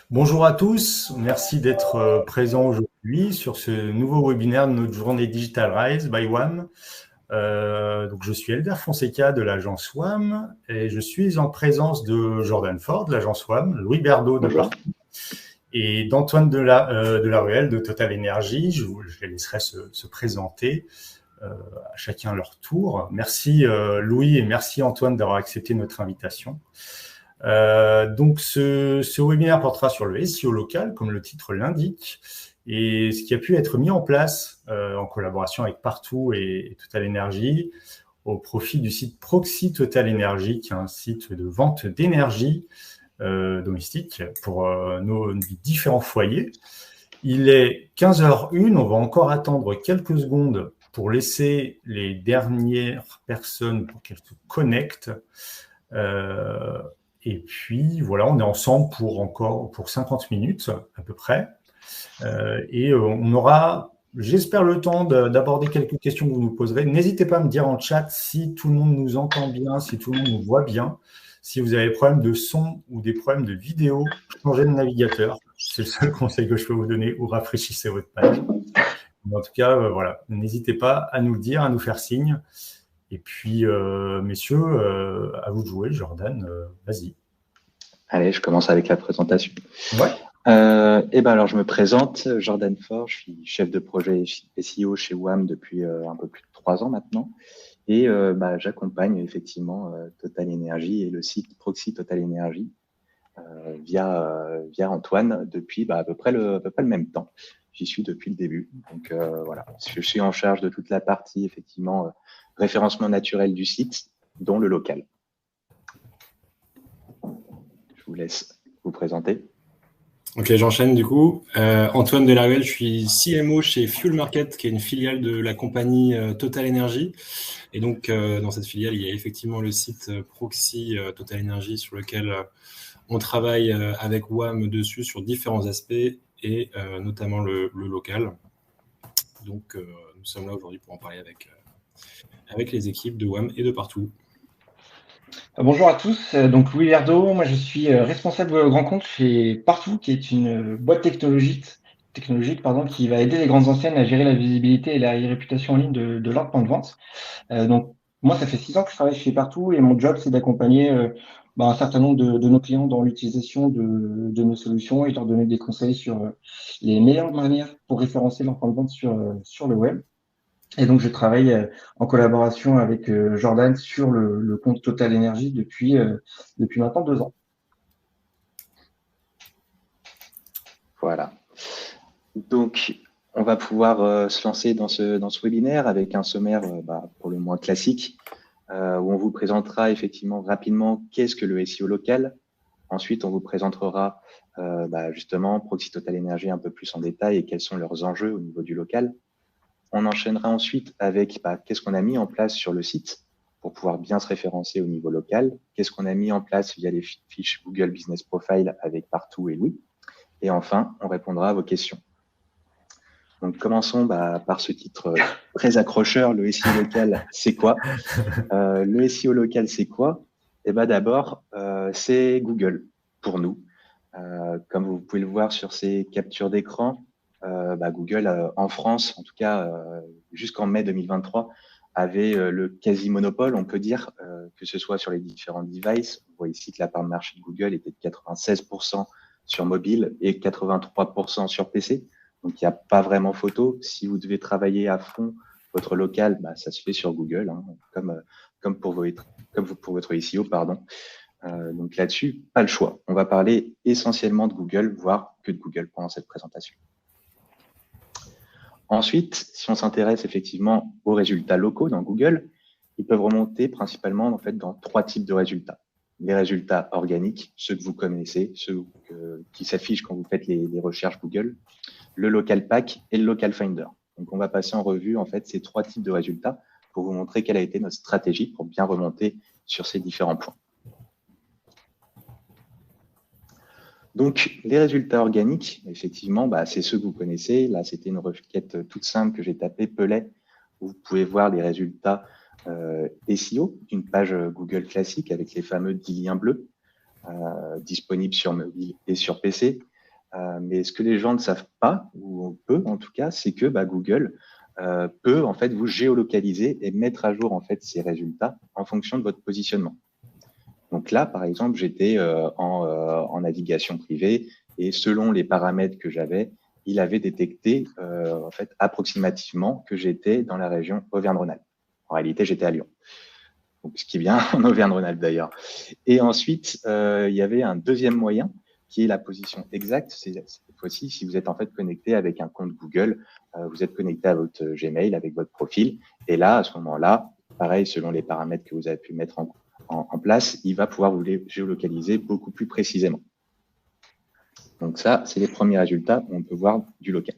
Bonjour à tous, merci d'être présents aujourd'hui sur ce nouveau webinaire de notre journée Digital Rise by WAM. Donc je suis Elder Fonseca de l'agence WAM et je suis en présence de Jordan Ford de l'agence WAM, Louis Berdo de Bonjour. Partout et d'Antoine de la Ruelle de Total Energy. Je les laisserai se présenter à chacun leur tour. Merci Louis et merci Antoine d'avoir accepté notre invitation. Donc ce webinaire portera sur le SEO local, comme le titre l'indique, et ce qui a pu être mis en place en collaboration avec Partout et Total Energy au profit du site Proxy Total Energy, qui est un site de vente d'énergie domestique pour nos différents foyers. Il est 15h01, on va encore attendre quelques secondes pour laisser les dernières personnes pour qu'elles se connectent. Et puis, voilà, on est ensemble pour 50 minutes à peu près. Et on aura, j'espère, le temps d'aborder quelques questions que vous nous poserez. N'hésitez pas à me dire en chat si tout le monde nous entend bien, si tout le monde nous voit bien. Si vous avez des problèmes de son ou des problèmes de vidéo, changez de navigateur. C'est le seul conseil que je peux vous donner, ou rafraîchissez votre page. Mais en tout cas, voilà, n'hésitez pas à nous le dire, à nous faire signe. Et puis, messieurs, à vous de jouer. Jordan, vas-y. Allez, je commence avec la présentation. Ouais. Alors, je me présente, Jordan Ford, je suis chef de projet SEO chez WAM depuis un peu plus de 3 ans maintenant. Et j'accompagne effectivement Total Energy et le site Proxy Total Energy via Antoine depuis à peu près le même temps. J'y suis depuis le début. Donc voilà, je suis en charge de toute la partie effectivement référencement naturel du site, dont le local. Je vous laisse vous présenter. Ok, j'enchaîne du coup. Antoine Delaruelle, je suis CMO chez Fuel Market, qui est une filiale de la compagnie Total Energy. Et donc, dans cette filiale, il y a effectivement le site Proxy Total Energy sur lequel on travaille avec WAM dessus sur différents aspects et notamment le local. Donc, nous sommes là aujourd'hui pour en parler avec les équipes de WAM et de Partout. Bonjour à tous, donc Louis Verdeau, moi je suis responsable de grand compte chez Partout, qui est une boîte technologique qui va aider les grandes enseignes à gérer la visibilité et la réputation en ligne de leurs points de vente. Donc moi ça fait 6 ans que je travaille chez Partout et mon job c'est d'accompagner un certain nombre de nos clients dans l'utilisation de nos solutions et de leur donner des conseils sur les meilleures manières pour référencer leurs points de vente sur le web. Et donc, je travaille en collaboration avec Jordan sur le compte Total Energy depuis maintenant 2 ans. Voilà. Donc, on va pouvoir se lancer dans ce webinaire avec un sommaire pour le moins classique, où on vous présentera effectivement rapidement qu'est-ce que le SEO local. Ensuite, on vous présentera justement Proxy Total Energy un peu plus en détail et quels sont leurs enjeux au niveau du local. On enchaînera ensuite avec qu'est-ce qu'on a mis en place sur le site pour pouvoir bien se référencer au niveau local, qu'est-ce qu'on a mis en place via les fiches Google Business Profile avec Partout et Louis. Et enfin, on répondra à vos questions. Donc, commençons par ce titre très accrocheur, le SEO local, c'est quoi? Le SEO local, c'est quoi? D'abord, c'est Google pour nous. Comme vous pouvez le voir sur ces captures d'écran, Google, en France, en tout cas jusqu'en mai 2023, avait le quasi-monopole, on peut dire, que ce soit sur les différents devices. On voit ici que la part de marché de Google était de 96% sur mobile et 83% sur PC. Donc, il n'y a pas vraiment photo. Si vous devez travailler à fond votre local, ça se fait sur Google, hein, comme pour votre SEO, pardon. Donc là-dessus, pas le choix. On va parler essentiellement de Google, voire que de Google pendant cette présentation. Ensuite, si on s'intéresse effectivement aux résultats locaux dans Google, ils peuvent remonter principalement en fait dans 3 types de résultats. Les résultats organiques, ceux que vous connaissez, ceux qui s'affichent quand vous faites les recherches Google, le local pack et le local finder. Donc, on va passer en revue en fait ces 3 types de résultats pour vous montrer quelle a été notre stratégie pour bien remonter sur ces différents points. Donc, les résultats organiques, effectivement, c'est ceux que vous connaissez. Là, c'était une requête toute simple que j'ai tapée, Pellet, où vous pouvez voir les résultats SEO d'une page Google classique avec les fameux 10 liens bleus disponibles sur mobile et sur PC. Mais ce que les gens ne savent pas, ou peu en tout cas, c'est que Google peut en fait vous géolocaliser et mettre à jour en fait ces résultats en fonction de votre positionnement. Donc là, par exemple, j'étais en navigation privée et selon les paramètres que j'avais, il avait détecté en fait approximativement que j'étais dans la région Auvergne-Rhône-Alpes. En réalité, j'étais à Lyon. Donc, ce qui est bien en Auvergne-Rhône-Alpes d'ailleurs. Et ensuite, il y avait un deuxième moyen qui est la position exacte. Cette fois-ci, si vous êtes en fait connecté avec un compte Google, vous êtes connecté à votre Gmail avec votre profil. Et là, à ce moment-là, pareil, selon les paramètres que vous avez pu mettre en place, il va pouvoir vous les géolocaliser beaucoup plus précisément. Donc ça, c'est les premiers résultats où on peut voir du local.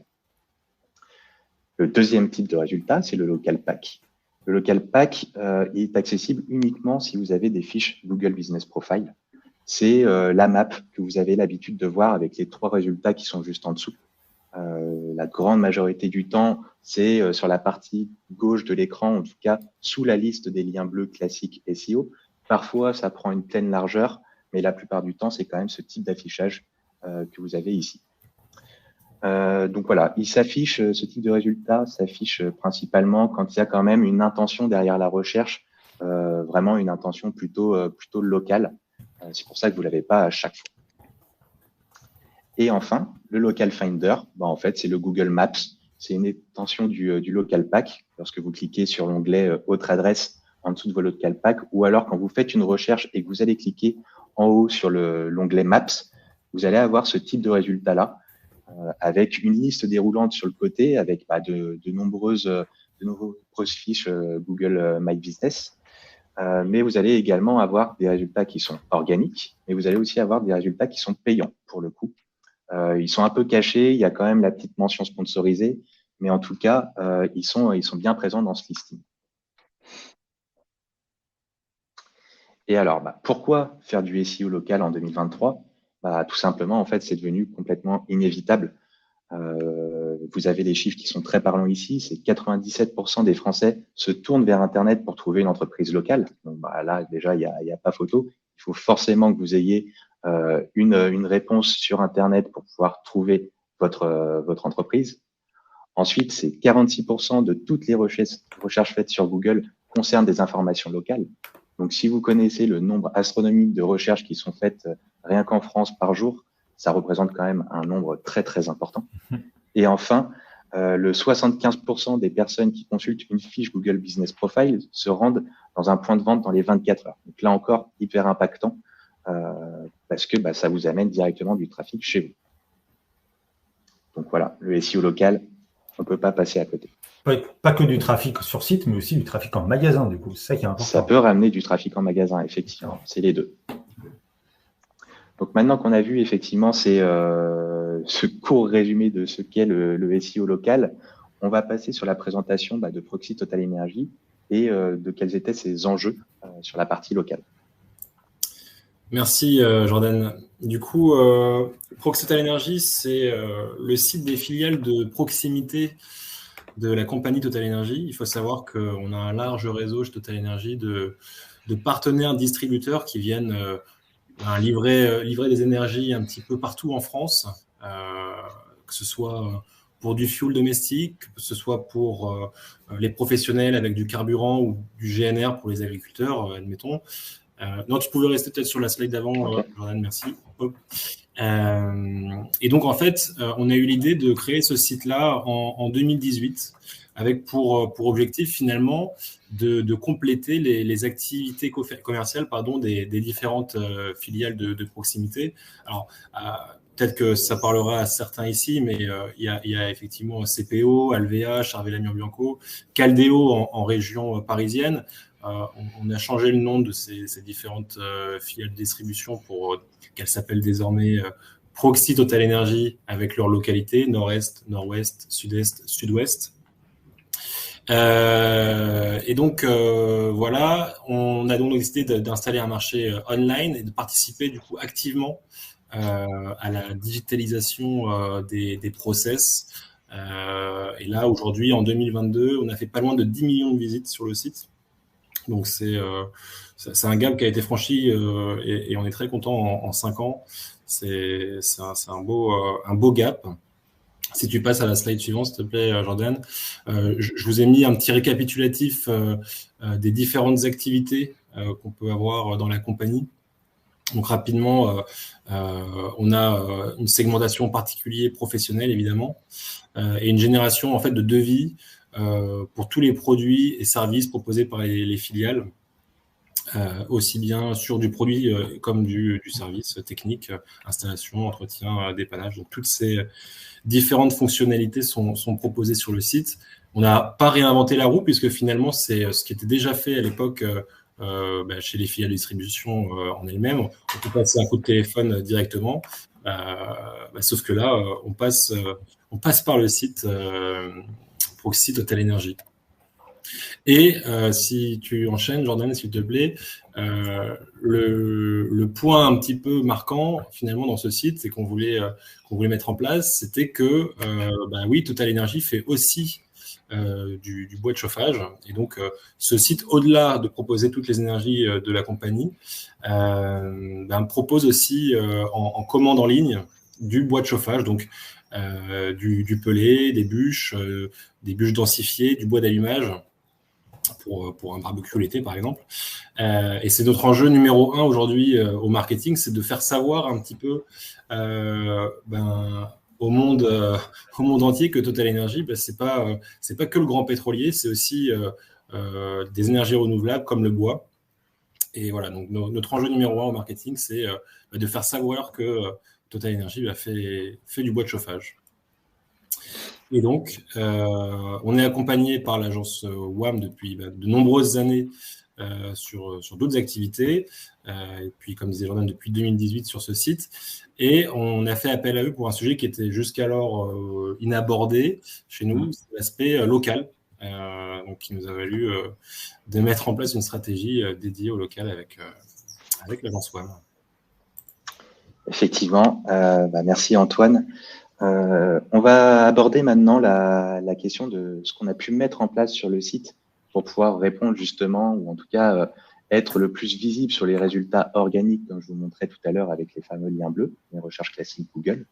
Le deuxième type de résultat, c'est le local pack. Le local pack est accessible uniquement si vous avez des fiches Google Business Profile. C'est la map que vous avez l'habitude de voir avec les 3 résultats qui sont juste en dessous. La grande majorité du temps, c'est sur la partie gauche de l'écran, en tout cas sous la liste des liens bleus classiques SEO. Parfois, ça prend une pleine largeur, mais la plupart du temps, c'est quand même ce type d'affichage que vous avez ici. Donc voilà, ce type de résultat s'affiche principalement quand il y a quand même une intention derrière la recherche, vraiment une intention plutôt locale. C'est pour ça que vous l'avez pas à chaque fois. Et enfin, le Local Finder, en fait, c'est le Google Maps. C'est une extension du Local Pack. Lorsque vous cliquez sur l'onglet Autre adresse en dessous de vos Local Pack, ou alors quand vous faites une recherche et que vous allez cliquer en haut sur l'onglet Maps, vous allez avoir ce type de résultat-là, avec une liste déroulante sur le côté, avec de nombreuses fiches Google My Business. Mais vous allez également avoir des résultats qui sont organiques, mais vous allez aussi avoir des résultats qui sont payants pour le coup. Ils sont un peu cachés, il y a quand même la petite mention sponsorisée, mais en tout cas, ils sont bien présents dans ce listing. Et alors, pourquoi faire du SEO local en 2023 ? Tout simplement, en fait, c'est devenu complètement inévitable. Vous avez les chiffres qui sont très parlants ici, c'est 97% des Français se tournent vers Internet pour trouver une entreprise locale. Donc là, déjà, il y a pas photo. Il faut forcément que vous ayez une réponse sur Internet pour pouvoir trouver votre entreprise. Ensuite, c'est 46% de toutes les recherches faites sur Google concernent des informations locales. Donc, si vous connaissez le nombre astronomique de recherches qui sont faites rien qu'en France par jour, ça représente quand même un nombre très, très important. Et enfin, le 75% des personnes qui consultent une fiche Google Business Profile se rendent dans un point de vente dans les 24 heures. Donc là encore, hyper impactant parce que ça vous amène directement du trafic chez vous. Donc voilà, le SEO local, on ne peut pas passer à côté. Pas que du trafic sur site, mais aussi du trafic en magasin, du coup. C'est ça qui est important. Ça peut ramener du trafic en magasin, effectivement. C'est les deux. Donc maintenant qu'on a vu effectivement ce court résumé de ce qu'est le SEO local, on va passer sur la présentation de Proxy Total Energy et de quels étaient ses enjeux sur la partie locale. Merci Jordan. Du coup, Proxy Total Energy, c'est le site des filiales de proximité de la compagnie Total Energy. Il faut savoir qu'on a un large réseau chez Total Energy de partenaires distributeurs qui viennent livrer des énergies un petit peu partout en France, que ce soit pour du fuel domestique, que ce soit pour les professionnels avec du carburant ou du GNR pour les agriculteurs, admettons. Non, tu pouvais rester peut-être sur la slide d'avant, okay. Jordan, merci. Et donc, en fait, on a eu l'idée de créer ce site-là en 2018 avec pour objectif, finalement, de compléter les activités commerciales des différentes filiales de proximité. Alors, peut-être que ça parlera à certains ici, mais il y a effectivement CPO, Alvea, Charvet-Lamure Bianco, Caldeo en région parisienne. On a changé le nom de ces différentes filiales de distribution pour qu'elles s'appellent désormais Proxy Total Energy avec leur localité, nord-est, nord-ouest, sud-est, sud-ouest. Et donc, voilà, on a donc décidé d'installer un marché online et de participer du coup activement à la digitalisation des process. Et là, aujourd'hui, en 2022, on a fait pas loin de 10 millions de visites sur le site. Donc, c'est un gap qui a été franchi et on est très content en 5 ans. C'est un beau gap. Si tu passes à la slide suivante, s'il te plaît, Jordan. Je vous ai mis un petit récapitulatif des différentes activités qu'on peut avoir dans la compagnie. Donc rapidement, on a une segmentation particulière professionnelle, évidemment, et une génération en fait de devis pour tous les produits et services proposés par les filiales, aussi bien sur du produit comme du service technique, installation, entretien, dépannage. Donc toutes ces différentes fonctionnalités sont proposées sur le site. On n'a pas réinventé la roue puisque finalement c'est ce qui était déjà fait à l'époque chez les filiales de distribution en elles-mêmes. On peut passer un coup de téléphone directement, sauf que là on passe par le site Proxy Total Energy. Et si tu enchaînes, Jordan, s'il te plaît, le point un petit peu marquant finalement dans ce site, c'est qu'on voulait mettre en place, c'était que oui, Total Energy fait aussi du bois de chauffage. Et donc, ce site, au-delà de proposer toutes les énergies de la compagnie, propose aussi en commande en ligne du bois de chauffage, donc du pellet, des bûches densifiées, du bois d'allumage pour un barbecue l'été, par exemple. Et c'est notre enjeu numéro 1 aujourd'hui au marketing, c'est de faire savoir un petit peu au monde entier que Total Energy, c'est pas que le grand pétrolier, c'est aussi des énergies renouvelables comme le bois. Et voilà, donc notre enjeu numéro 1 au marketing, c'est de faire savoir que Total Energy fait du bois de chauffage. Et donc, on est accompagné par l'agence WAM depuis de nombreuses années sur d'autres activités. Et puis, comme disait Jordan, depuis 2018 sur ce site. Et on a fait appel à eux pour un sujet qui était jusqu'alors inabordé chez nous, c'est l'aspect local. Donc, qui nous a valu de mettre en place une stratégie dédiée au local avec l'agence WAM. Effectivement. Merci Antoine. On va aborder maintenant la question de ce qu'on a pu mettre en place sur le site pour pouvoir répondre justement, ou en tout cas être le plus visible sur les résultats organiques, comme je vous montrais tout à l'heure avec les fameux liens bleus, les recherches classiques Google.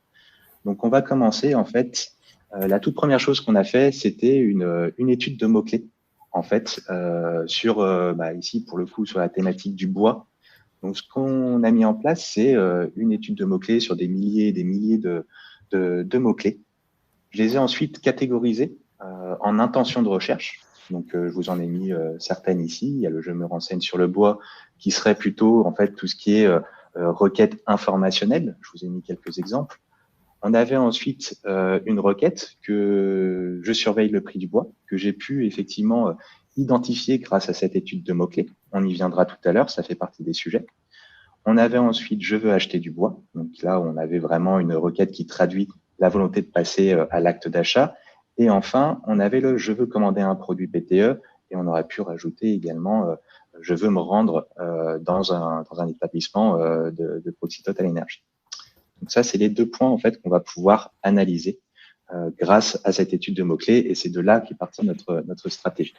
Donc, on va commencer en fait. La toute première chose qu'on a fait, c'était une étude de mots-clés, en fait, ici pour le coup sur la thématique du bois. Donc, ce qu'on a mis en place, c'est une étude de mots-clés sur des milliers et des milliers de mots-clés. Je les ai ensuite catégorisés en intentions de recherche. Donc, je vous en ai mis certaines ici. Il y a le « je me renseigne sur le bois » qui serait plutôt en fait tout ce qui est requête informationnelle. Je vous ai mis quelques exemples. On avait ensuite une requête que je surveille le prix du bois, que j'ai pu effectivement identifier grâce à cette étude de mots-clés. On y viendra tout à l'heure, ça fait partie des sujets. On avait ensuite « je veux acheter du bois ». Donc là, on avait vraiment une requête qui traduit la volonté de passer à l'acte d'achat. Et enfin, on avait le « je veux commander un produit PTE » et on aurait pu rajouter également « je veux me rendre dans un établissement de Proxy Total Energy ». Donc ça, c'est les deux points en fait qu'on va pouvoir analyser grâce à cette étude de mots-clés et c'est de là qu'est partie notre stratégie.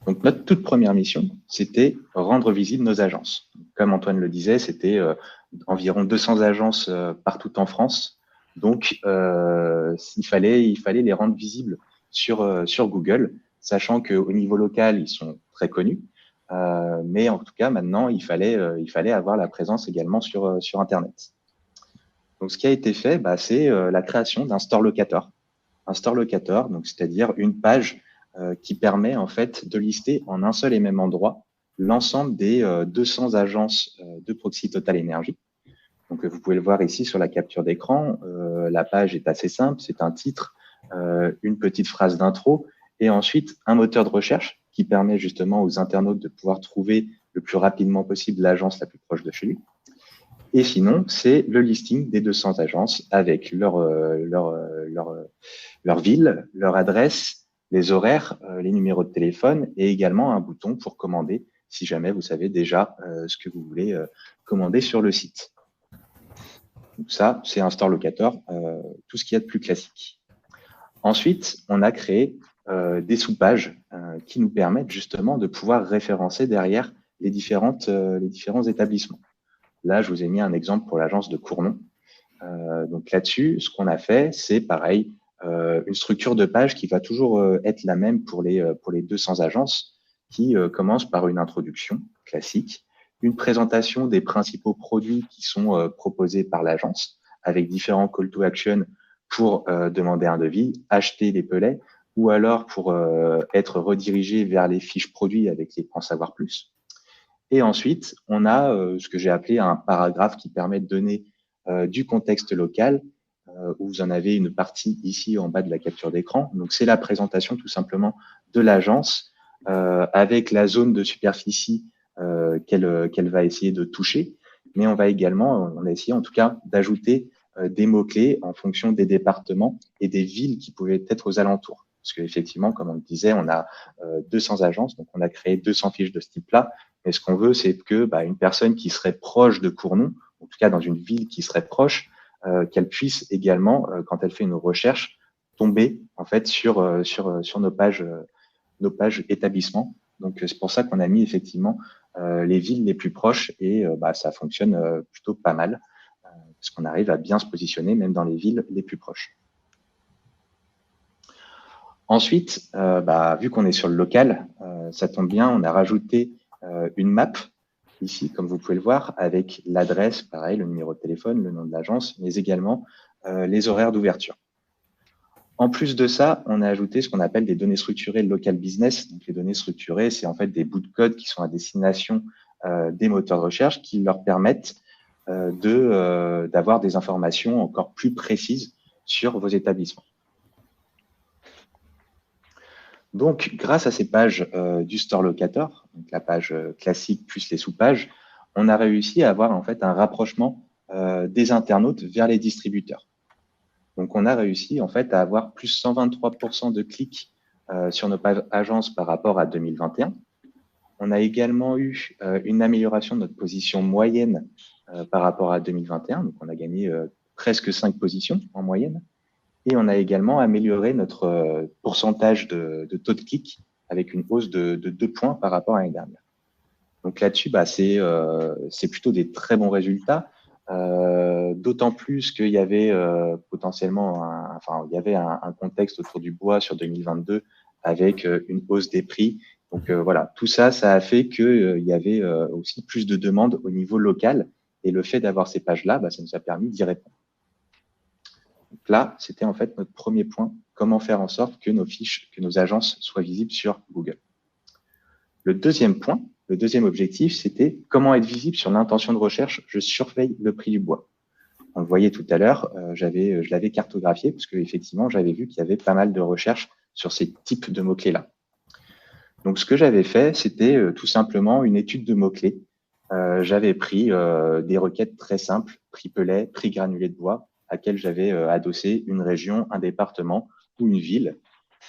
Donc notre toute première mission, c'était rendre visibles nos agences. Comme Antoine le disait, c'était environ 200 agences partout en France. Donc il fallait les rendre visibles sur Google, sachant qu'au niveau local, ils sont très connus. Mais en tout cas, maintenant, il fallait avoir la présence également sur Internet. Donc, ce qui a été fait, c'est la création d'un store locator. Un store locator, donc c'est-à-dire une page qui permet en fait de lister en un seul et même endroit l'ensemble des 200 agences de Proxy Total Energy. Donc, vous pouvez le voir ici sur la capture d'écran. La page est assez simple. C'est un titre, une petite phrase d'intro et ensuite un moteur de recherche qui permet justement aux internautes de pouvoir trouver le plus rapidement possible l'agence la plus proche de chez lui. Et sinon, c'est le listing des 200 agences avec leur ville, leur adresse, les horaires, les numéros de téléphone et également un bouton pour commander si jamais vous savez déjà ce que vous voulez commander sur le site. Donc ça, c'est un store locator, tout ce qu'il y a de plus classique. Ensuite, on a créé des sous-pages qui nous permettent justement de pouvoir référencer derrière les différents établissements. Là, je vous ai mis un exemple pour l'agence de Cournon. Donc là-dessus, ce qu'on a fait, c'est pareil, une structure de page qui va toujours être la même pour les 200 agences, qui commence par une introduction classique, une présentation des principaux produits qui sont proposés par l'agence, avec différents call to action pour demander un devis, acheter des pelets, ou alors pour être redirigé vers les fiches produits avec les en savoir plus. Et ensuite, on a ce que j'ai appelé un paragraphe qui permet de donner du contexte local, où vous en avez une partie ici en bas de la capture d'écran. Donc, c'est la présentation tout simplement de l'agence avec la zone de superficie qu'elle va essayer de toucher. Mais on a essayé en tout cas d'ajouter des mots-clés en fonction des départements et des villes qui pouvaient être aux alentours. Parce qu'effectivement, comme on le disait, on a 200 agences, donc on a créé 200 fiches de ce type-là. Mais ce qu'on veut, c'est que une personne qui serait proche de Cournon, en tout cas dans une ville qui serait proche, qu'elle puisse également, quand elle fait une recherche, tomber en fait sur nos pages établissements. Donc c'est pour ça qu'on a mis effectivement les villes les plus proches et ça fonctionne plutôt pas mal parce qu'on arrive à bien se positionner même dans les villes les plus proches. Ensuite, vu qu'on est sur le local, ça tombe bien, on a rajouté une map ici, comme vous pouvez le voir, avec l'adresse, pareil, le numéro de téléphone, le nom de l'agence, mais également les horaires d'ouverture. En plus de ça, on a ajouté ce qu'on appelle des données structurées local business. Donc, les données structurées, c'est en fait des bouts de code qui sont à destination des moteurs de recherche qui leur permettent d'avoir des informations encore plus précises sur vos établissements. Donc, grâce à ces pages du Store Locator, donc la page classique plus les sous-pages, on a réussi à avoir en fait un rapprochement des internautes vers les distributeurs. Donc, on a réussi en fait à avoir plus 123% de clics sur nos pages agences par rapport à 2021. On a également eu une amélioration de notre position moyenne par rapport à 2021. Donc, on a gagné presque 5 positions en moyenne. Et on a également amélioré notre pourcentage de taux de clic avec une hausse de 2 points par rapport à l'année dernière. Donc là-dessus, c'est plutôt des très bons résultats, d'autant plus qu'il y avait potentiellement un contexte autour du bois sur 2022 avec une hausse des prix. Donc voilà, tout ça, ça a fait qu'il y avait aussi plus de demandes au niveau local. Et le fait d'avoir ces pages-là, ça nous a permis d'y répondre. Donc là, c'était en fait notre premier point, comment faire en sorte que nos agences soient visibles sur Google. Le deuxième point, le deuxième objectif, c'était comment être visible sur l'intention de recherche. Je surveille le prix du bois. On le voyait tout à l'heure, je l'avais cartographié parce qu'effectivement, j'avais vu qu'il y avait pas mal de recherches sur ces types de mots-clés-là. Donc, ce que j'avais fait, c'était tout simplement une étude de mots-clés. J'avais pris des requêtes très simples, prix pelet, prix granulé de bois, à laquelle j'avais adossé une région, un département ou une ville.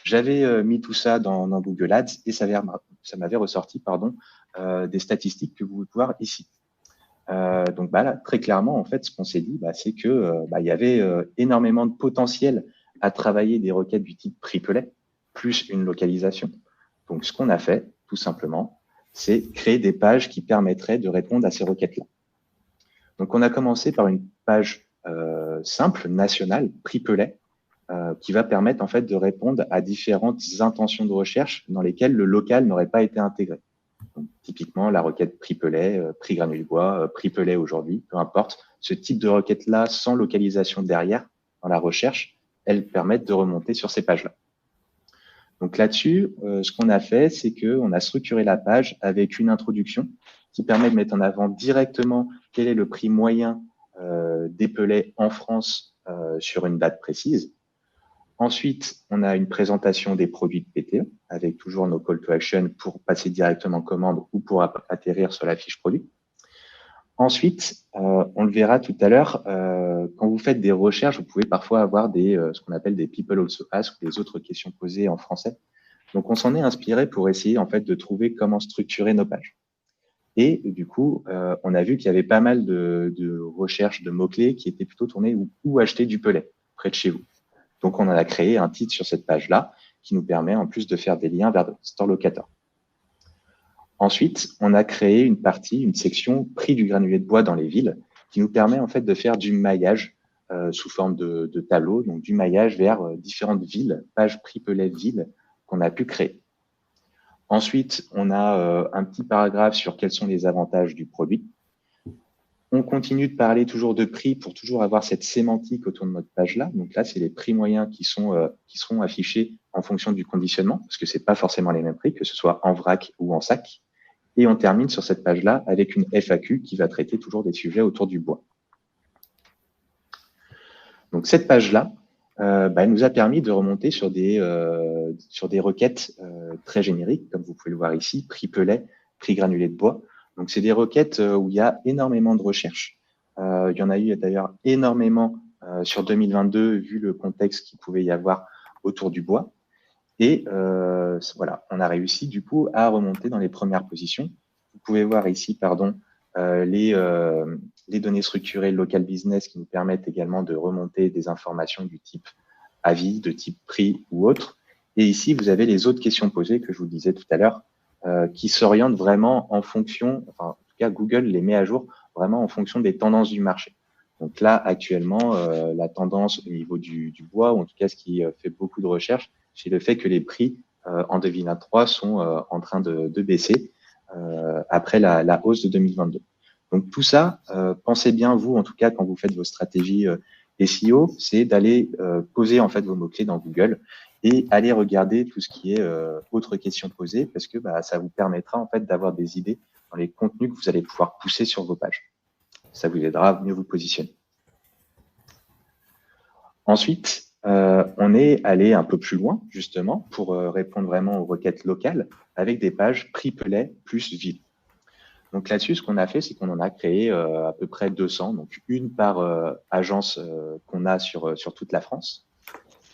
J'avais mis tout ça dans Google Ads et ça m'avait ressorti des statistiques que vous pouvez voir ici. Donc là, très clairement, en fait, ce qu'on s'est dit, c'est que il y avait énormément de potentiel à travailler des requêtes du type prix pelet, plus une localisation. Donc, ce qu'on a fait, tout simplement, c'est créer des pages qui permettraient de répondre à ces requêtes-là. Donc, on a commencé par une page simple, nationale, prix pelet, qui va permettre en fait de répondre à différentes intentions de recherche dans lesquelles le local n'aurait pas été intégré. Donc, typiquement, la requête prix pelet, prix granulé de bois, prix pelet aujourd'hui, peu importe. Ce type de requête-là, sans localisation derrière, dans la recherche, elles permettent de remonter sur ces pages-là. Donc là-dessus, ce qu'on a fait, c'est qu'on a structuré la page avec une introduction qui permet de mettre en avant directement quel est le prix moyen des pellets en France sur une date précise. Ensuite, on a une présentation des produits de PTE avec toujours nos call to action pour passer directement commande ou pour atterrir sur la fiche produit. Ensuite, on le verra tout à l'heure, quand vous faites des recherches, vous pouvez parfois avoir ce qu'on appelle des people also ask ou des autres questions posées en français. Donc, on s'en est inspiré pour essayer en fait de trouver comment structurer nos pages. Et du coup, on a vu qu'il y avait pas mal de recherches de mots-clés qui étaient plutôt tournées où acheter du pelet près de chez vous. Donc, on en a créé un titre sur cette page-là qui nous permet en plus de faire des liens vers le Store Locator. Ensuite, on a créé une section prix du granulé de bois dans les villes, qui nous permet en fait de faire du maillage sous forme de tableau, donc du maillage vers différentes villes, pages prix pellet villes qu'on a pu créer. Ensuite, on a un petit paragraphe sur quels sont les avantages du produit. On continue de parler toujours de prix pour toujours avoir cette sémantique autour de notre page-là. Donc là, c'est les prix moyens qui seront affichés en fonction du conditionnement, parce que c'est pas forcément les mêmes prix, que ce soit en vrac ou en sac. Et on termine sur cette page-là avec une FAQ qui va traiter toujours des sujets autour du bois. Donc cette page-là, elle nous a permis de remonter sur des requêtes très génériques, comme vous pouvez le voir ici, prix pellet, prix granulé de bois. Donc c'est des requêtes où il y a énormément de recherches. Il y en a eu d'ailleurs énormément sur 2022, vu le contexte qu'il pouvait y avoir autour du bois. Et voilà, on a réussi du coup à remonter dans les premières positions. Vous pouvez voir ici, les données structurées local business qui nous permettent également de remonter des informations du type avis, de type prix ou autre. Et ici, vous avez les autres questions posées que je vous disais tout à l'heure, qui s'orientent vraiment en fonction, enfin, en tout cas, Google les met à jour vraiment en fonction des tendances du marché. Donc là, actuellement, la tendance au niveau du bois, ou en tout cas, ce qui fait beaucoup de recherches, c'est le fait que les prix en 2023 sont en train de baisser après la hausse de 2022. Donc tout ça, pensez bien, vous, en tout cas, quand vous faites vos stratégies SEO, c'est d'aller poser en fait vos mots-clés dans Google et aller regarder tout ce qui est autres questions posées, parce que ça vous permettra en fait d'avoir des idées dans les contenus que vous allez pouvoir pousser sur vos pages. Ça vous aidera à mieux vous positionner. Ensuite, on est allé un peu plus loin, justement, pour répondre vraiment aux requêtes locales avec des pages prix pellet plus ville. Donc là-dessus, ce qu'on a fait, c'est qu'on en a créé à peu près 200, donc une par agence qu'on a sur toute la France.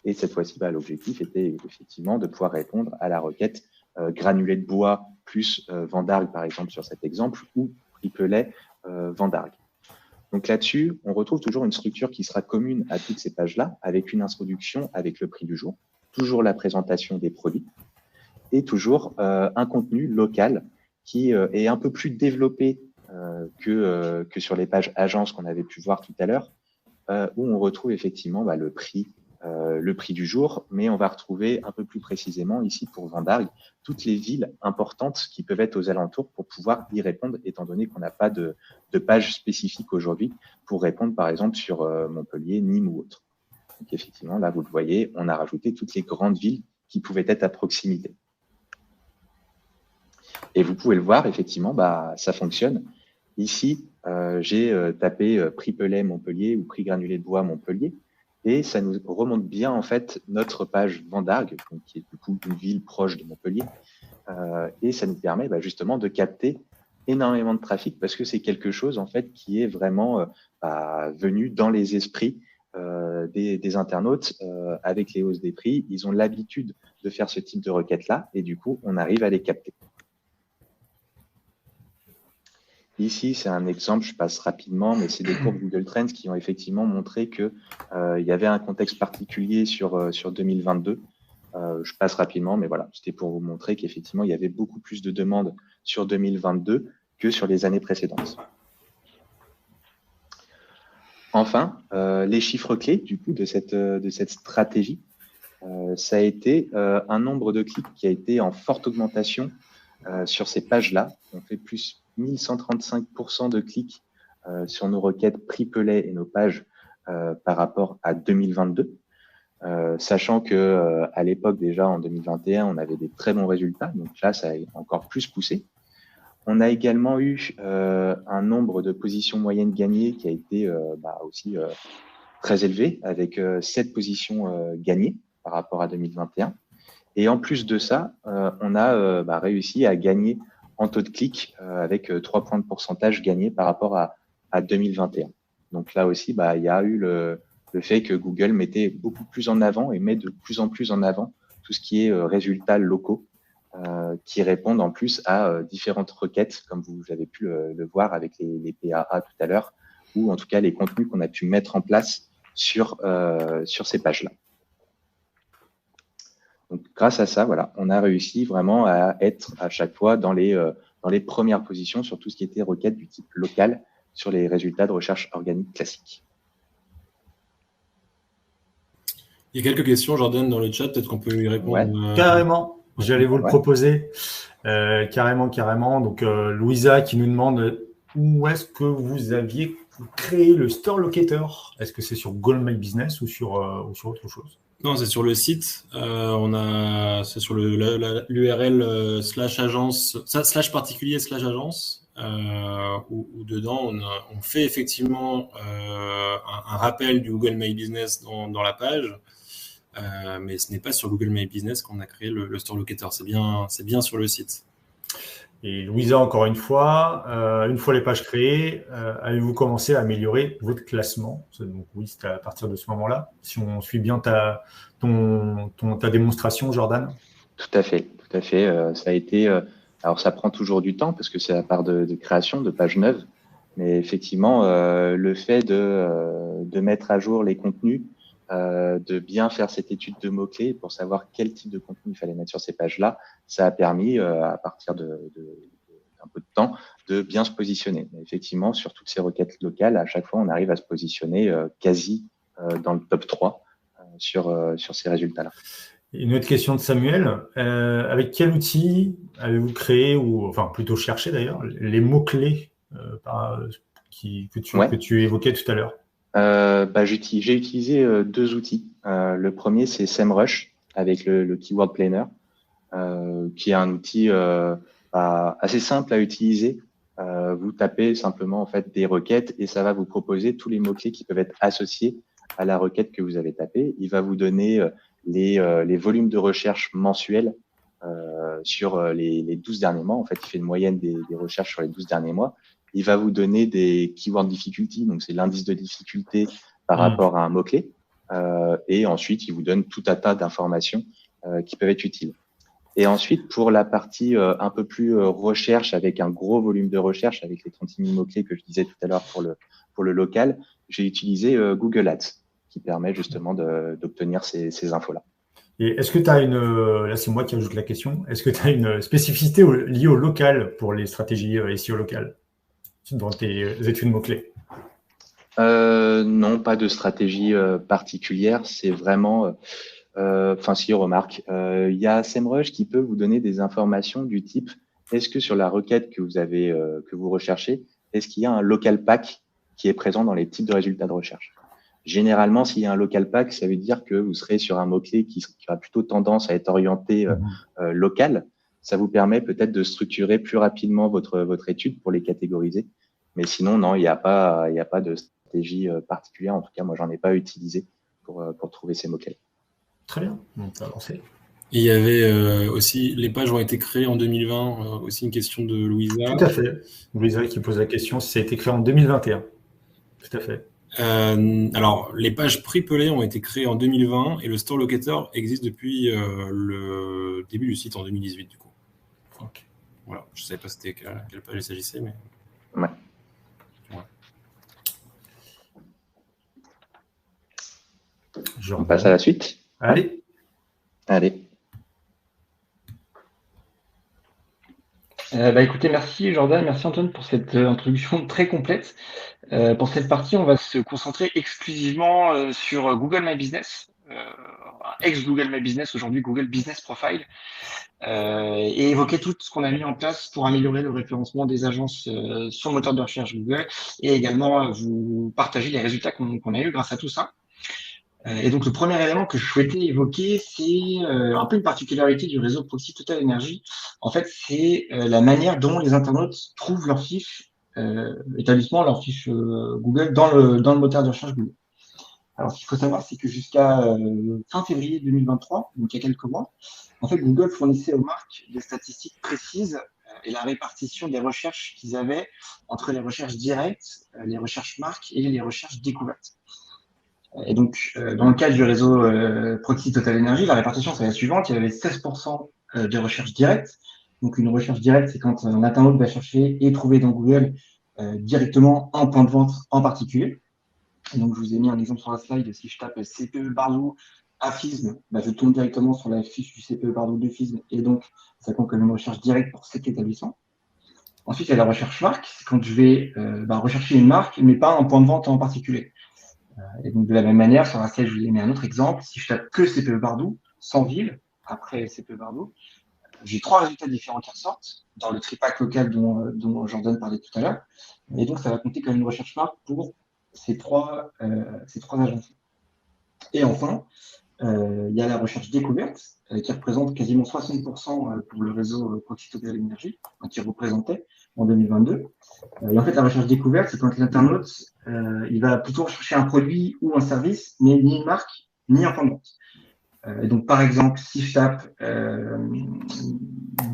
Et cette fois-ci, l'objectif était effectivement de pouvoir répondre à la requête granulé de bois plus Vendargue, par exemple, sur cet exemple, ou prix pellet Vendargue. Donc là-dessus, on retrouve toujours une structure qui sera commune à toutes ces pages-là, avec une introduction avec le prix du jour, toujours la présentation des produits, et toujours un contenu local qui est un peu plus développé que sur les pages agences qu'on avait pu voir tout à l'heure, où on retrouve effectivement le prix du jour, mais on va retrouver un peu plus précisément ici pour Vendargue toutes les villes importantes qui peuvent être aux alentours pour pouvoir y répondre, étant donné qu'on n'a pas de page spécifique aujourd'hui pour répondre par exemple sur Montpellier, Nîmes ou autre. Donc effectivement, là vous le voyez, on a rajouté toutes les grandes villes qui pouvaient être à proximité. Et vous pouvez le voir, effectivement, ça fonctionne. Ici, j'ai tapé prix pellet Montpellier ou prix granulé de bois Montpellier. Et ça nous remonte bien, en fait, notre page Vendargue, donc, qui est du coup une ville proche de Montpellier. Et ça nous permet justement de capter énormément de trafic parce que c'est quelque chose, en fait, qui est vraiment venu dans les esprits des internautes avec les hausses des prix. Ils ont l'habitude de faire ce type de requêtes-là et du coup, on arrive à les capter. Ici, c'est un exemple, je passe rapidement, mais c'est des courbes Google Trends qui ont effectivement montré qu'il y avait un contexte particulier sur 2022. Je passe rapidement, mais voilà, c'était pour vous montrer qu'effectivement, il y avait beaucoup plus de demandes sur 2022 que sur les années précédentes. Enfin, les chiffres clés du coup de cette stratégie, ça a été un nombre de clics qui a été en forte augmentation sur ces pages-là. On fait plus 1135% de clics sur nos requêtes prix pellet et nos pages par rapport à 2022. Sachant que à l'époque déjà en 2021, on avait des très bons résultats, donc là ça a encore plus poussé. On a également eu un nombre de positions moyennes gagnées qui a été aussi très élevé, avec 7 positions gagnées par rapport à 2021. Et en plus de ça, on a réussi à gagner en taux de clic avec 3 points de pourcentage gagnés par rapport à 2021. Donc là aussi, il y a eu le fait que Google mettait beaucoup plus en avant et met de plus en plus en avant tout ce qui est résultats locaux qui répondent en plus à différentes requêtes, comme vous avez pu le voir avec les PAA tout à l'heure, ou en tout cas les contenus qu'on a pu mettre en place sur ces pages-là. Donc, grâce à ça, voilà, on a réussi vraiment à être à chaque fois dans les dans les premières positions sur tout ce qui était requête du type local sur les résultats de recherche organique classiques. Il y a quelques questions, Jordan, dans le chat. Peut-être qu'on peut y répondre. Ouais. Carrément, j'allais vous le proposer. Carrément. Donc, Louisa qui nous demande où est-ce que vous aviez créé le store locator? Est-ce que c'est sur Google My Business ou sur autre chose? Non, c'est sur le site. C'est sur l'URL /agence, /particulier/agence, où dedans on fait effectivement un rappel du Google My Business dans la page, mais ce n'est pas sur Google My Business qu'on a créé le store locator. C'est bien sur le site. Et Louisa, encore une fois les pages créées, avez-vous commencé à améliorer votre classement? Donc oui, c'était à partir de ce moment-là. Si on suit bien ta démonstration, Jordan. Tout à fait. Ça a été. Alors ça prend toujours du temps parce que c'est la part de création de pages neuves, mais effectivement, le fait de mettre à jour les contenus, de bien faire cette étude de mots-clés pour savoir quel type de contenu il fallait mettre sur ces pages-là, ça a permis, à partir d'un peu de temps, de bien se positionner. Mais effectivement, sur toutes ces requêtes locales, à chaque fois, on arrive à se positionner quasi dans le top 3 sur ces résultats-là. Une autre question de Samuel. Avec quel outil avez-vous créé, ou enfin plutôt cherché d'ailleurs, les mots-clés que tu évoquais tout à l'heure? J'ai utilisé 2 outils. Le premier, c'est SEMrush avec le Keyword Planner, qui est un outil assez simple à utiliser. Vous tapez simplement en fait des requêtes et ça va vous proposer tous les mots-clés qui peuvent être associés à la requête que vous avez tapée. Il va vous donner les volumes de recherche mensuels sur les 12 derniers mois. En fait, il fait une moyenne des recherches sur les 12 derniers mois. Il va vous donner des keyword difficulty, donc c'est l'indice de difficulté par rapport à un mot-clé. Et ensuite, il vous donne tout un tas d'informations qui peuvent être utiles. Et ensuite, pour la partie un peu plus recherche, avec un gros volume de recherche, avec les 36 000 mots-clés que je disais tout à l'heure pour le local, j'ai utilisé Google Ads, qui permet justement d'obtenir ces infos-là. Et est-ce que tu as là c'est moi qui ajoute la question, est-ce que tu as une spécificité liée au local pour les stratégies SEO locales dans tes études mots-clés? Non, pas de stratégie particulière. C'est vraiment, si remarque, il y a SEMrush qui peut vous donner des informations du type: est-ce que sur la requête que vous avez, que vous recherchez, est-ce qu'il y a un local pack qui est présent dans les types de résultats de recherche? Généralement, s'il y a un local pack, ça veut dire que vous serez sur un mot-clé qui aura plutôt tendance à être orienté local. Ça vous permet peut-être de structurer plus rapidement votre étude pour les catégoriser. Mais sinon, non, il n'y a pas de stratégie particulière. En tout cas, moi, j'en ai pas utilisé pour trouver ces mots-clés. Très bien, on peut avancer. Et il y avait aussi, les pages ont été créées en 2020, aussi une question de Louisa. Tout à fait. Louisa qui pose la question si ça a été créé en 2021. Tout à fait. Alors, les pages pre-pelées ont été créées en 2020 et le store locator existe depuis le début du site en 2018 du coup. Okay. Voilà, je ne savais pas c'était quelle page il s'agissait, mais. Ouais. On passe à la suite. Allez. Écoutez, merci Jordan, merci Antoine pour cette introduction très complète. Pour cette partie, on va se concentrer exclusivement sur Google My Business, ex-Google My Business, aujourd'hui Google Business Profile, et évoquer tout ce qu'on a mis en place pour améliorer le référencement des agences sur le moteur de recherche Google, et également vous partager les résultats qu'on a eu grâce à tout ça. Et donc, le premier élément que je souhaitais évoquer, c'est un peu une particularité du réseau Proxy Total Energy. En fait, c'est la manière dont les internautes trouvent leurs fiches établissement, leurs fiches Google dans le moteur de recherche Google. Alors, ce qu'il faut savoir, c'est que jusqu'à fin février 2023, donc il y a quelques mois, en fait, Google fournissait aux marques des statistiques précises et la répartition des recherches qu'ils avaient entre les recherches directes, les recherches marques et les recherches découvertes. Et donc, dans le cadre du réseau Proxy Total Energy, la répartition c'est la suivante. Il y avait 16% de recherche directe. Donc, une recherche directe, c'est quand un internaute va chercher et trouver dans Google directement un point de vente en particulier. Et donc, je vous ai mis un exemple sur la slide. Si je tape CPE Bardou à FISM, je tombe directement sur la fiche du CPE Bardou de FISM. Et donc, ça compte comme une recherche directe pour cet établissement. Ensuite, il y a la recherche marque, c'est quand je vais rechercher une marque, mais pas un point de vente en particulier. Et donc, de la même manière, sur laquelle je vous ai mis un autre exemple, si je tape que CPE Bardou, sans ville, après CPE Bardou, j'ai 3 résultats différents qui ressortent dans le tripack local dont Jordan parlait tout à l'heure. Et donc, ça va compter comme une recherche marque pour ces trois agences. Et enfin, il y a la recherche découverte qui représente quasiment 60% pour le réseau Proxy Total Énergie, qui représentait en 2022. Et en fait, la recherche découverte, c'est quand l'internaute il va plutôt rechercher un produit ou un service, mais ni une marque, ni un point de vente. Et donc, par exemple, si je tape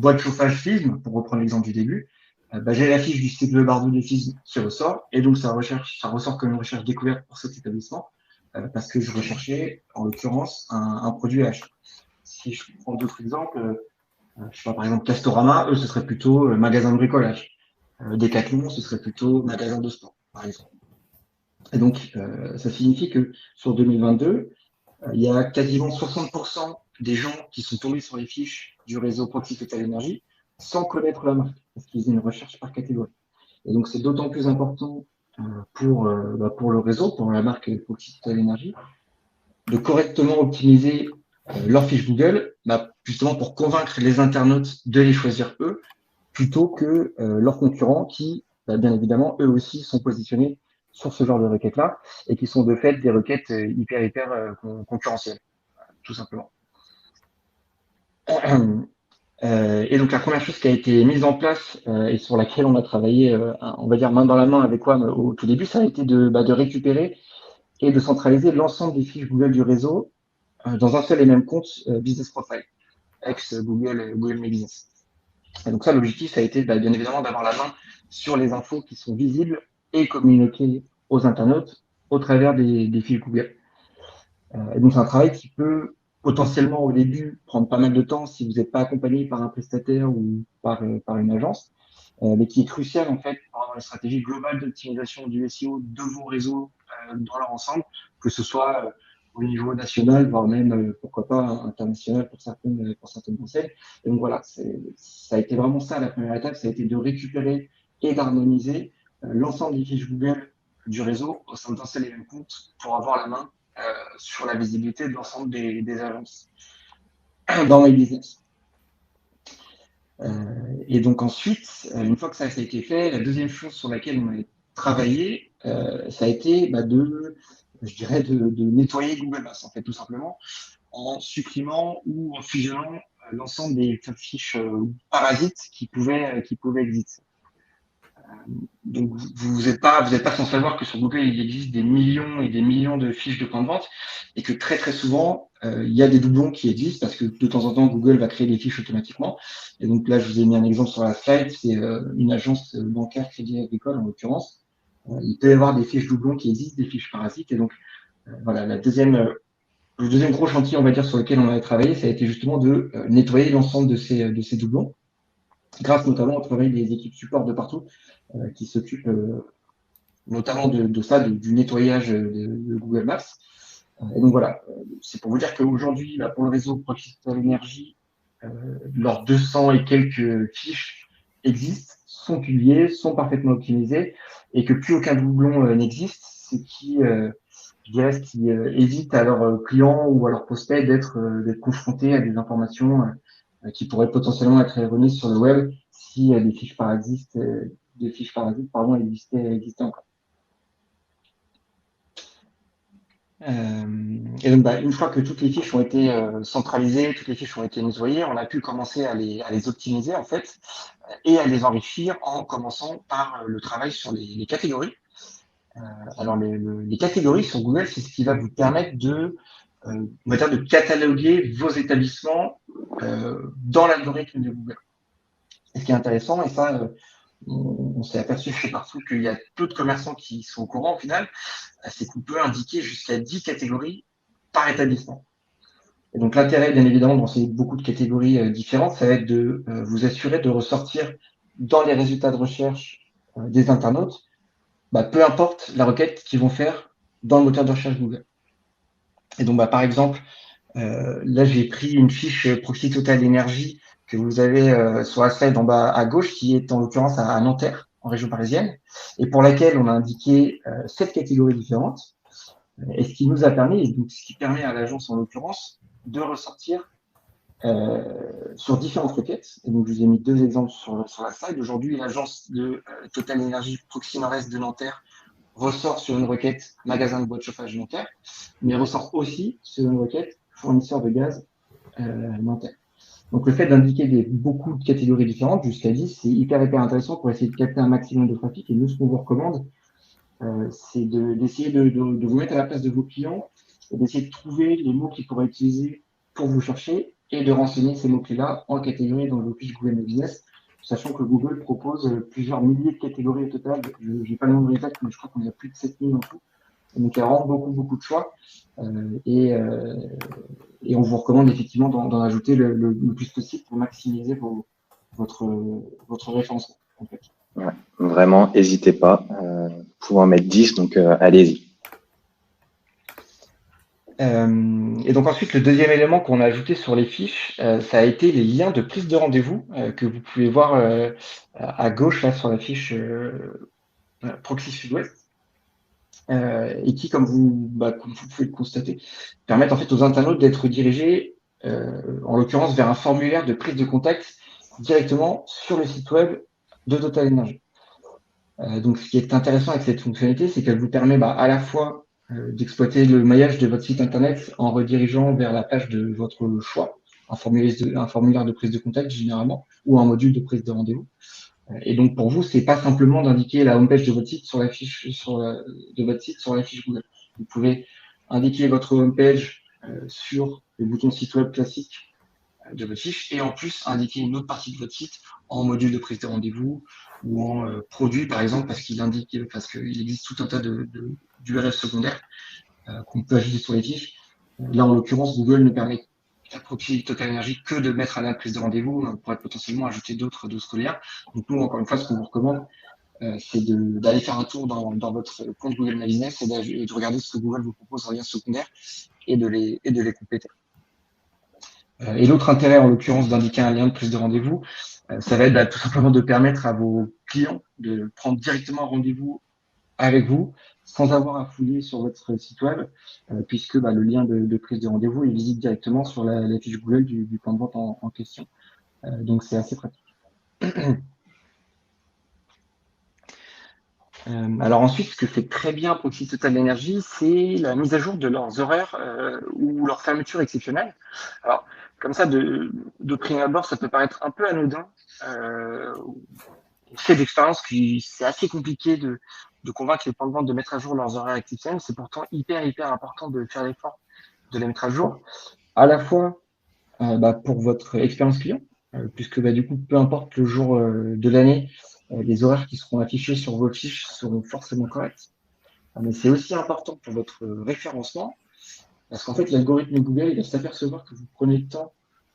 boîte chauffage FISM, pour reprendre l'exemple du début, j'ai la fiche du CPE Bardou de FISM qui ressort, et donc ça ressort comme une recherche découverte pour cet établissement, parce que je recherchais, en l'occurrence, un produit à acheter. Si je prends d'autres exemples, je sais pas, par exemple, Castorama, eux, ce serait plutôt magasin de bricolage. Decathlon, ce serait plutôt magasin de sport, par exemple. Et donc, ça signifie que sur 2022, il y a quasiment 60% des gens qui sont tombés sur les fiches du réseau Proxy Total Énergie sans connaître la marque, parce qu'ils faisaient une recherche par catégorie. Et donc, c'est d'autant plus important pour le réseau, pour la marque Proxy Total Énergie, de correctement optimiser leur fiche Google, justement pour convaincre les internautes de les choisir eux, plutôt que leurs concurrents qui, bien évidemment, eux aussi sont positionnés sur ce genre de requêtes-là et qui sont de fait des requêtes hyper concurrentielles, tout simplement. Et donc la première chose qui a été mise en place et sur laquelle on a travaillé, on va dire main dans la main avec WAM au tout début, ça a été de récupérer et de centraliser l'ensemble des fiches Google du réseau dans un seul et même compte Business Profile, ex-Google My Business. Et donc ça, l'objectif, ça a été bien évidemment d'avoir la main sur les infos qui sont visibles et communiquées aux internautes au travers des fiches Google. Et donc c'est un travail qui peut potentiellement au début prendre pas mal de temps si vous n'êtes pas accompagné par un prestataire ou par une agence, mais qui est crucial en fait pour avoir une stratégie globale d'optimisation du SEO de vos réseaux dans leur ensemble, que ce soit au niveau national, voire même, pourquoi pas, international pour certaines enseignes. Et donc voilà, ça a été vraiment ça la première étape, ça a été de récupérer et d'harmoniser l'ensemble des fiches Google du réseau au sein d'un seul et même compte pour avoir la main sur la visibilité de l'ensemble des agences dans My Business. Et donc ensuite, une fois que ça a été fait, la deuxième chose sur laquelle on a travaillé, ça a été de nettoyer Google Maps, en fait, tout simplement, en supprimant ou en fusionnant l'ensemble des fiches parasites qui pouvaient exister. Donc vous n'êtes pas sans savoir que sur Google il existe des millions et des millions de fiches de points de vente et que très très souvent il y a des doublons qui existent parce que de temps en temps Google va créer des fiches automatiquement. Et donc là je vous ai mis un exemple sur la slide, c'est une agence bancaire Crédit Agricole en l'occurrence. Il peut y avoir des fiches doublons qui existent, des fiches parasites et donc voilà le deuxième gros chantier on va dire sur lequel on a travaillé, ça a été justement de nettoyer l'ensemble de ces doublons, grâce notamment au travail des équipes support de partout qui s'occupent notamment de ça, du nettoyage de Google Maps. Et donc voilà, c'est pour vous dire qu'aujourd'hui, pour le réseau Proxy Total Énergie, leurs 200 et quelques fiches existent, sont publiées, sont parfaitement optimisées, et que plus aucun doublon n'existe, ce qui évite à leurs clients ou à leurs prospects d'être confrontés à des informations qui pourraient potentiellement être erronées sur le web si des fiches parasites existaient encore. Et donc, une fois que toutes les fiches ont été centralisées, toutes les fiches ont été nettoyées, on a pu commencer à les optimiser en fait et à les enrichir en commençant par le travail sur les catégories. Alors les catégories sur Google, c'est ce qui va vous permettre de cataloguer vos établissements dans l'algorithme de Google. Et ce qui est intéressant, et ça, on s'est aperçu chez Partout qu'il y a peu de commerçants qui sont au courant au final, c'est qu'on peut indiquer jusqu'à 10 catégories par établissement. Et donc l'intérêt, bien évidemment, d'enseigner beaucoup de catégories différentes, ça va être de vous assurer de ressortir dans les résultats de recherche des internautes, peu importe la requête qu'ils vont faire dans le moteur de recherche Google. Et donc, par exemple, là, j'ai pris une fiche Proxy Total Énergie que vous avez sur la slide en bas à gauche, qui est en l'occurrence à Nanterre, en région parisienne, et pour laquelle on a indiqué 7 catégories différentes, et ce qui nous a permis, et donc ce qui permet à l'agence en l'occurrence, de ressortir sur différentes requêtes. Et donc je vous ai mis 2 exemples sur la slide. Aujourd'hui, l'agence de Total Énergie Proxy Nord-Est de Nanterre ressort sur une requête magasin de bois de chauffage Nanterre, mais ressort aussi sur une requête fournisseur de gaz Nanterre. Donc le fait d'indiquer beaucoup de catégories différentes, jusqu'à 10, c'est hyper intéressant pour essayer de capter un maximum de trafic. Et nous, ce qu'on vous recommande, c'est d'essayer de vous mettre à la place de vos clients, et d'essayer de trouver les mots qu'ils pourraient utiliser pour vous chercher et de renseigner ces mots-clés-là en catégorie dans vos fiches Google My Business, sachant que Google propose plusieurs milliers de catégories au total. Je n'ai pas le nombre exact, mais je crois qu'on a plus de 7000 en tout. Donc il y a vraiment beaucoup de choix. Et on vous recommande effectivement d'en ajouter le plus possible pour maximiser votre référencement. En fait. Ouais, vraiment, n'hésitez pas. Pour en mettre 10, donc allez-y. Et donc ensuite, le deuxième élément qu'on a ajouté sur les fiches, ça a été les liens de prise de rendez-vous que vous pouvez voir à gauche là, sur la fiche Proxy Sud-Ouest. Et qui, comme vous pouvez le constater, permettent en fait aux internautes d'être dirigés, en l'occurrence, vers un formulaire de prise de contact directement sur le site web de Total Energy. Donc, ce qui est intéressant avec cette fonctionnalité, c'est qu'elle vous permet à la fois d'exploiter le maillage de votre site internet en redirigeant vers la page de votre choix, un formulaire de prise de contact généralement, ou un module de prise de rendez-vous. Et donc pour vous, c'est pas simplement d'indiquer la homepage de votre site sur la fiche Google. Vous pouvez indiquer votre homepage sur le bouton site web classique de votre fiche et en plus indiquer une autre partie de votre site en module de prise de rendez-vous ou en produit par exemple parce qu'il existe tout un tas d'URL secondaires qu'on peut ajouter sur les fiches. Là en l'occurrence, Google ne permet à Proxy Total Energy que de mettre à la prise de rendez-vous. On pourrait potentiellement ajouter d'autres liens. Donc nous, encore une fois, ce qu'on vous recommande, c'est d'aller faire un tour dans votre compte Google My Business et de regarder ce que Google vous propose en lien secondaire et de les compléter. Et l'autre intérêt, en l'occurrence, d'indiquer un lien de prise de rendez-vous, ça va être tout simplement de permettre à vos clients de prendre directement rendez-vous avec vous sans avoir à fouiller sur votre site web, puisque le lien de prise de rendez-vous est visible directement sur la fiche Google du point de vente en question. Donc c'est assez pratique. Alors ensuite, ce que fait très bien Proxy Total Energy, c'est la mise à jour de leurs horaires ou leur fermeture exceptionnelle. Alors, comme ça, de prime abord, ça peut paraître un peu anodin. C'est d'expérience que c'est assez compliqué de convaincre les points de vente de mettre à jour leurs horaires exceptionnels. C'est pourtant hyper important de faire l'effort de les mettre à jour, à la fois pour votre expérience client, puisque du coup, peu importe le jour de l'année, les horaires qui seront affichés sur vos fiches seront forcément corrects. Mais c'est aussi important pour votre référencement, parce qu'en fait, l'algorithme Google, il va s'apercevoir que vous prenez le temps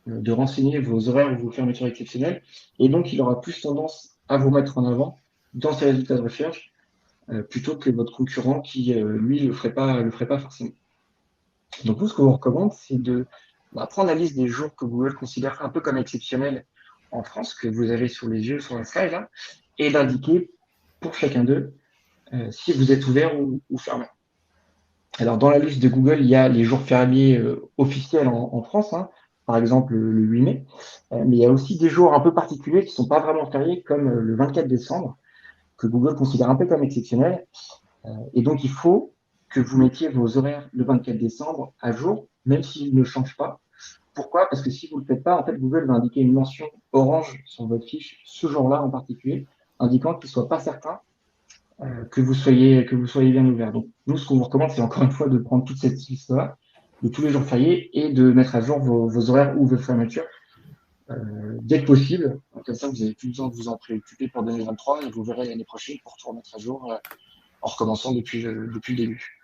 de renseigner vos horaires ou vos fermetures exceptionnelles, et donc il aura plus tendance à vous mettre en avant dans ses résultats de recherche, plutôt que votre concurrent qui, lui, le ferait pas forcément. Donc, nous, ce qu'on vous recommande, c'est de prendre la liste des jours que Google considère un peu comme exceptionnels en France, que vous avez sous les yeux sur la slide, là, et d'indiquer pour chacun d'eux si vous êtes ouvert ou fermé. Alors, dans la liste de Google, il y a les jours fériés officiels en France, hein, par exemple le 8 mai, mais il y a aussi des jours un peu particuliers qui ne sont pas vraiment fériés, comme le 24 décembre, que Google considère un peu comme exceptionnel. Et donc, il faut que vous mettiez vos horaires le 24 décembre à jour, même s'ils ne changent pas. Pourquoi? Parce que si vous ne le faites pas, en fait, Google va indiquer une mention orange sur votre fiche, ce jour-là en particulier, indiquant qu'il ne soit pas certain que vous soyez bien ouvert. Donc, nous, ce qu'on vous recommande, c'est encore une fois de prendre toute cette liste-là, de tous les jours fériés, et de mettre à jour vos horaires ou vos fermetures dès que possible. Comme ça, vous n'avez plus besoin de vous en préoccuper pour 2023, et vous verrez l'année prochaine pour tout remettre à jour en recommençant depuis le début.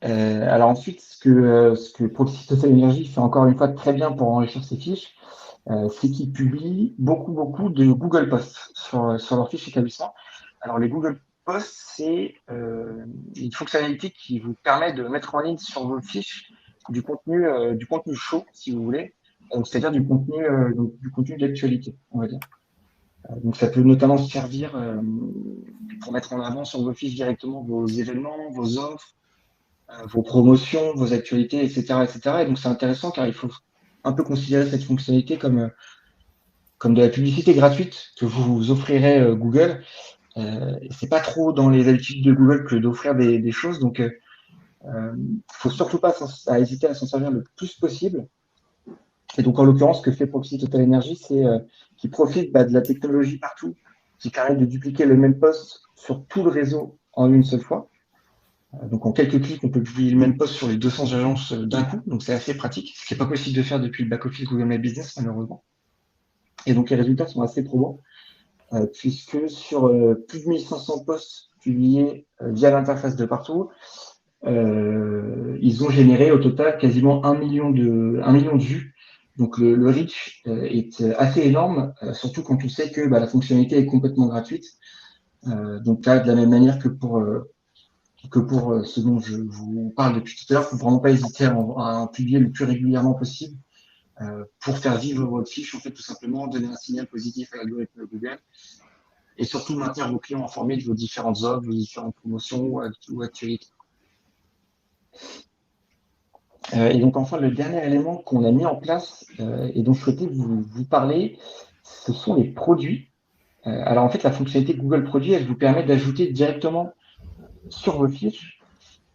Alors ensuite, ce que Proxy Total Energy fait encore une fois très bien pour enrichir ses fiches, c'est qu'ils publient beaucoup de Google Posts sur leurs fiches établissement. Alors les Google Posts, c'est une fonctionnalité qui vous permet de mettre en ligne sur vos fiches du contenu chaud, si vous voulez, c'est-à-dire du contenu d'actualité, on va dire. Donc ça peut notamment servir pour mettre en avant sur vos fiches directement vos événements, vos offres, vos promotions, vos actualités, etc., etc. Et donc c'est intéressant car il faut un peu considérer cette fonctionnalité comme de la publicité gratuite que vous offrirez Google. C'est pas trop dans les habitudes de Google que d'offrir des choses, donc faut surtout pas hésiter à s'en servir le plus possible. Et donc, en l'occurrence, ce que fait Proxy Total Energy, c'est qu'il profite de la technologie partout, qui permet de dupliquer le même post sur tout le réseau en une seule fois. Donc, en quelques clics, on peut publier le même post sur les 200 agences d'un coup. Donc, c'est assez pratique, ce qui n'est pas possible de faire depuis le back-office Google My Business, malheureusement. Et donc, les résultats sont assez probants, puisque sur plus de 1500 posts publiés via l'interface de partout, ils ont généré au total quasiment 1 million de vues. Donc le reach est assez énorme, surtout quand on sait que la fonctionnalité est complètement gratuite. Donc là, de la même manière que pour ce dont je vous parle depuis tout à l'heure, il ne faut vraiment pas hésiter à en publier le plus régulièrement possible pour faire vivre votre fiche, en fait, tout simplement, donner un signal positif à l'algorithme de Google et surtout maintenir vos clients informés de vos différentes offres, vos différentes promotions ou actualités. Et donc enfin, le dernier élément qu'on a mis en place et dont je souhaitais vous parler, ce sont les produits. Alors en fait, la fonctionnalité Google Produits, elle vous permet d'ajouter directement sur vos fiches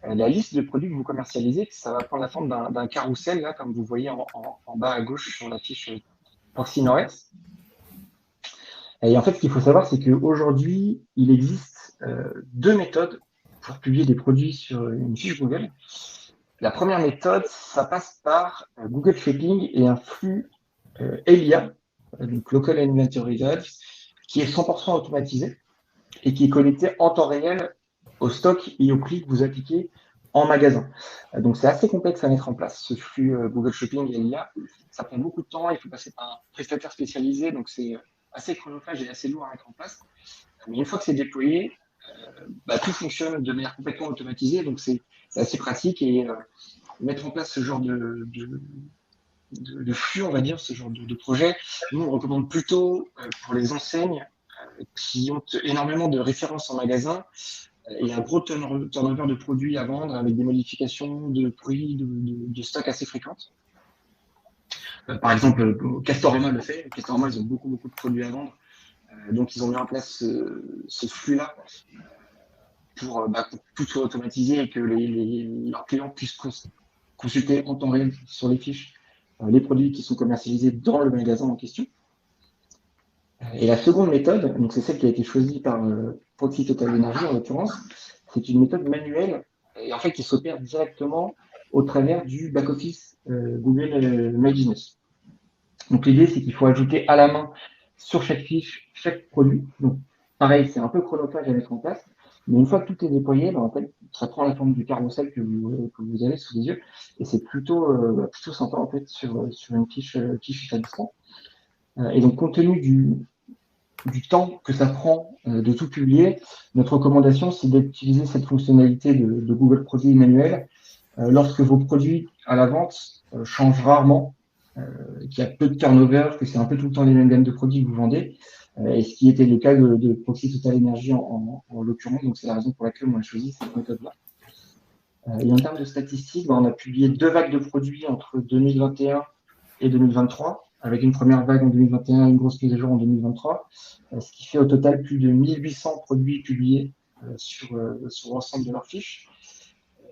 la liste de produits que vous commercialisez. Ça va prendre la forme d'un carrousel, là, comme vous voyez en bas à gauche sur la fiche Proxy Nord-Est. Et en fait, ce qu'il faut savoir, c'est qu'aujourd'hui, il existe deux méthodes pour publier des produits sur une fiche Google. La première méthode, ça passe par Google Shopping et un flux LIA, donc Local Inventory Ads, qui est 100% automatisé et qui est connecté en temps réel au stock et au prix que vous appliquez en magasin. Donc c'est assez complexe à mettre en place, ce flux Google Shopping et LIA. Ça prend beaucoup de temps, il faut passer par un prestataire spécialisé, donc c'est assez chronophage et assez lourd à mettre en place. Mais une fois que c'est déployé, tout fonctionne de manière complètement automatisée, donc c'est assez pratique et mettre en place ce genre de flux, on va dire, ce genre de projet, nous on recommande plutôt pour les enseignes qui ont énormément de références en magasin et un gros turnover de produits à vendre avec des modifications de prix, de stock assez fréquentes. Par exemple, Castorama le fait. Castorama, ils ont beaucoup de produits à vendre. Donc, ils ont mis en place ce flux-là pour tout soit automatisé et que leurs clients puissent consulter en temps réel sur les fiches les produits qui sont commercialisés dans le magasin en question. Et la seconde méthode, donc c'est celle qui a été choisie par Proxy Total Energy en l'occurrence, c'est une méthode manuelle et en fait qui s'opère directement au travers du back-office Google My Business. Donc l'idée c'est qu'il faut ajouter à la main sur chaque fiche, chaque produit. Donc pareil, c'est un peu chronophage à mettre en place, mais une fois que tout est déployé, en fait, ça prend la forme du carrousel que vous avez sous les yeux et c'est plutôt sympa en fait sur une fiche établissement. Et donc compte tenu du temps que ça prend de tout publier, notre recommandation, c'est d'utiliser cette fonctionnalité de Google Produits manuel lorsque vos produits à la vente changent rarement, qu'il y a peu de turnover, que c'est un peu tout le temps les mêmes gammes de produits que vous vendez, et ce qui était le cas de Proxy Total Energy en l'occurrence. Donc, c'est la raison pour laquelle on a choisi cette méthode-là. Et en termes de statistiques, on a publié 2 vagues de produits entre 2021 et 2023. Avec une première vague en 2021 et une grosse mise à jour en 2023, ce qui fait au total plus de 1800 produits publiés sur l'ensemble de leurs fiches.